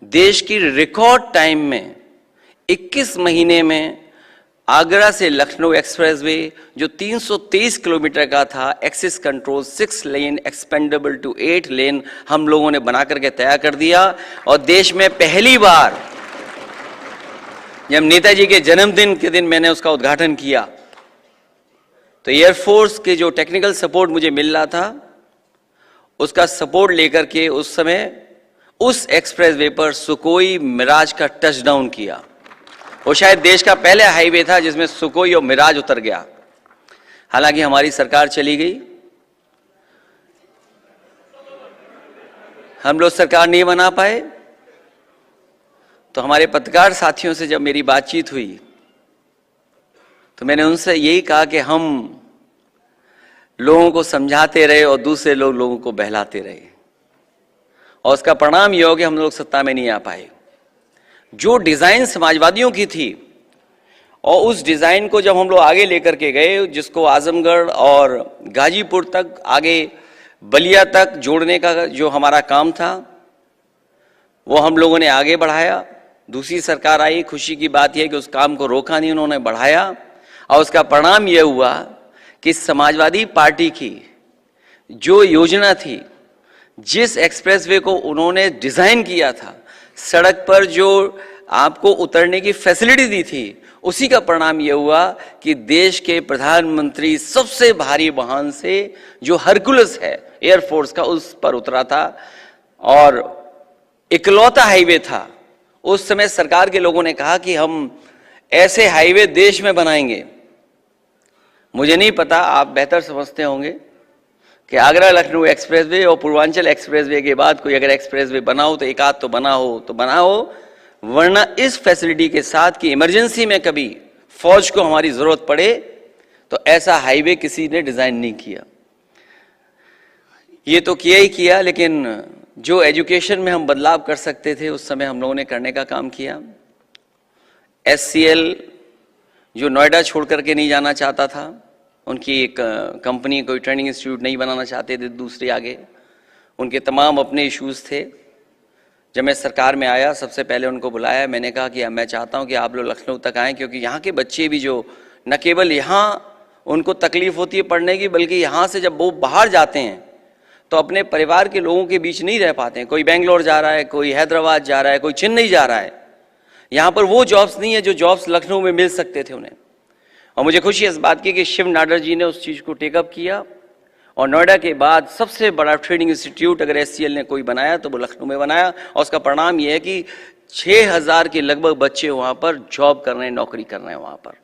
देश की record time में 21 महीने में आगरा से लखनऊ एक्सप्रेसवे जो 323 किलोमीटर का था, access control 6 lane expandable to 8 lane हम लोगों ने बना करके तैयार कर दिया। और देश में पहली बार जब नेताजी के जन्मदिन के दिन मैंने उसका उद्घाटन किया तो एयरफोर्स के जो टेक्निकल सपोर्ट मुझे मिल रहा था उसका सपोर्ट लेकर के उस समय उस एक्सप्रेसवे पर सुकोई मिराज का टचडाउन किया। वो शायद देश का पहले हाईवे था जिसमें सुकोई और मिराज उतर गया। हालांकि हमारी सरकार चली गई, हम लोग सरकार नहीं बना पाए। तो हमारे पत्रकार साथियों से जब मेरी बातचीत हुई तो मैंने उनसे यही कहा कि हम लोगों को समझाते रहे और दूसरे लोगों को बहलाते रहे, और उसका परिणाम यह हो कि हम लोग सत्ता में नहीं आ पाए। जो डिजाइन समाजवादियों की थी और उस डिजाइन को जब हम लोग आगे लेकर के गए, जिसको आजमगढ़ और गाजीपुर तक, आगे बलिया तक जोड़ने का जो हमारा काम था वो हम लोगों ने आगे बढ़ाया। दूसरी सरकार आई, खुशी की बात यह कि उस काम को रोका नहीं, उन्होंने बढ़ाया। और उसका परिणाम यह हुआ कि समाजवादी पार्टी की जो योजना थी, जिस एक्सप्रेसवे को उन्होंने डिजाइन किया था, सड़क पर जो आपको उतरने की फैसिलिटी दी थी, उसी का परिणाम यह हुआ कि देश के प्रधानमंत्री सबसे भारी वाहन से जो हरकुलस है एयरफोर्स का, उस पर उतरा था और इकलौता हाईवे था। उस समय सरकार के लोगों ने कहा कि हम ऐसे हाईवे देश में बनाएंगे। मुझे नहीं पता, आप बेहतर समझते होंगे कि आगरा लखनऊ एक्सप्रेसवे और पूर्वांचल एक्सप्रेसवे के बाद कोई अगर एक्सप्रेसवे बनाओ तो एक आध तो बना हो, वरना इस फैसिलिटी के साथ कि इमरजेंसी में कभी फौज को हमारी जरूरत पड़े तो ऐसा हाईवे किसी ने डिजाइन नहीं किया। ये तो किया ही किया, लेकिन जो एजुकेशन में हम बदलाव कर सकते थे उस समय हम लोगों ने करने का काम किया। SCL जो नोएडा छोड़ करके नहीं जाना चाहता था, उनकी एक कंपनी, कोई ट्रेनिंग इंस्टीट्यूट नहीं बनाना चाहते थे दूसरे आगे, उनके तमाम अपने इश्यूज थे। जब मैं सरकार में आया सबसे पहले उनको बुलाया, मैंने कहा कि मैं चाहता हूं कि आप लोग लखनऊ तक आएँ, क्योंकि यहाँ के बच्चे भी जो न केवल यहाँ उनको तकलीफ होती है पढ़ने की, बल्कि यहाँ से जब वो बाहर जाते हैं तो अपने परिवार के लोगों के बीच नहीं रह पाते हैं। कोई बेंगलोर जा रहा है, कोई हैदराबाद जा रहा है, कोई चेन्नई जा रहा है। यहाँ पर वो जॉब्स नहीं है जो जॉब्स लखनऊ में मिल सकते थे उन्हें। और मुझे खुशी है इस बात की कि शिव नाडर जी ने उस चीज़ को टेकअप किया, और नोएडा के बाद सबसे बड़ा ट्रेनिंग इंस्टीट्यूट अगर SCL ने कोई बनाया तो वो लखनऊ में बनाया। और उसका परिणाम यह है कि 6000 के लगभग बच्चे वहाँ पर जॉब कर रहे हैं, नौकरी कर रहे हैं वहाँ पर।